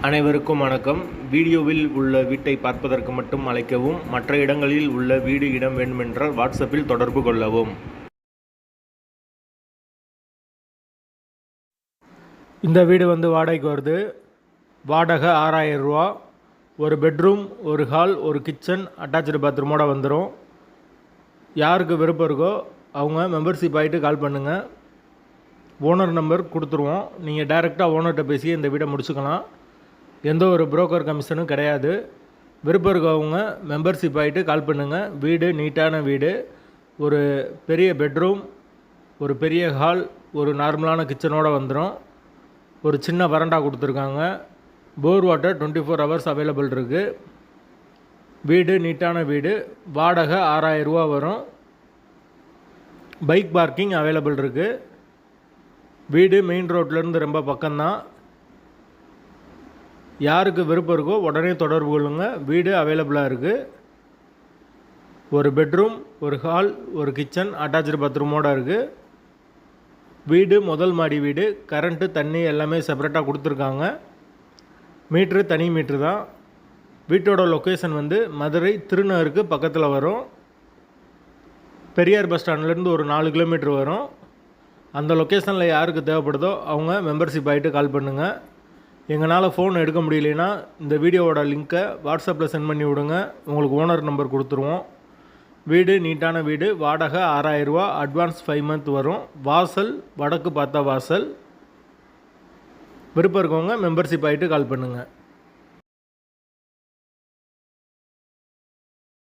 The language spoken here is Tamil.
அனைவருக்கும் வணக்கம். வீடியோவில் உள்ள வீட்டை பார்ப்பதற்கு மட்டும் அழைக்கவும். மற்ற இடங்களில் உள்ள வீடு இடம் வேண்டுமென்றால் வாட்ஸ்அப்பில் தொடர்பு கொள்ளவும். இந்த வீடு வாடகைக்கு வருது. வாடகை 6000 ரூபா. ஒரு பெட்ரூம், ஒரு ஹால், ஒரு கிச்சன், அட்டாச்சு பாத்ரூமோடு வந்துடும். யாருக்கு விருப்பம் இருக்கோ அவங்க மெம்பர்ஷிப் ஆகிட்டு கால் பண்ணுங்கள். ஓனர் நம்பர் கொடுத்துருவோம். நீங்கள் டைரெக்டாக ஓனர்கிட்ட பேசி இந்த வீடை முடிச்சுக்கலாம். எந்த ஒரு புரோக்கர் கமிஷனும் கிடையாது. விருப்பம் இருக்கவங்க மெம்பர்ஷிப் ஆகிட்டு கால் பண்ணுங்கள். வீடு நீட்டான வீடு. ஒரு பெரிய பெட்ரூம், ஒரு பெரிய ஹால், ஒரு நார்மலான கிச்சனோடு வந்துடும். ஒரு சின்ன வராண்டா கொடுத்துருக்காங்க. போர் வாட்டர் 24 ஹவர்ஸ் அவைலபிள் இருக்குது. வீடு நீட்டான வீடு. வாடகை 6000 ரூபா வரும். பைக் பார்க்கிங் அவைலபிள் இருக்குது. வீடு மெயின் ரோட்லேருந்து ரொம்ப பக்கம்தான். யாருக்கு விருப்பம் இருக்கோ உடனே தொடர்பு கொள்ளுங்கள். வீடு அவைலபிளாக இருக்குது. ஒரு பெட்ரூம், ஒரு ஹால், ஒரு கிச்சன், அட்டாச்சு பாத்ரூமோடு இருக்குது. வீடு முதல் மாடி வீடு. கரண்ட்டு, தண்ணி எல்லாமே செப்பரேட்டாக கொடுத்துருக்காங்க. மீட்ரு தனி மீட்ரு தான். வீட்டோட லொக்கேஷன் மதுரை திருநகருக்கு பக்கத்தில் வரும். பெரியார் பஸ் ஸ்டாண்ட்லேருந்து ஒரு 4 கிலோமீட்டர் வரும். அந்த லொக்கேஷனில் யாருக்கு தேவைப்படுதோ அவங்க மெம்பர்ஷிப் ஆகிட்டு கால் பண்ணுங்கள். எங்களால் ஃபோன் எடுக்க முடியலனா இந்த வீடியோவோட லிங்க்கை வாட்ஸ்அப்பில் சென்ட் பண்ணி விடுங்க. உங்களுக்கு ஓனர் நம்பர் கொடுத்துருவோம். வீடு நீட்டான வீடு. வாடகை 6000 ரூபா. அட்வான்ஸ் 5 மந்த் வரும். வாசல் வடக்கு பார்த்த வாசல். விருப்பம் இருக்கவங்க மெம்பர்ஷிப் ஆகிட்டு கால் பண்ணுங்கள்.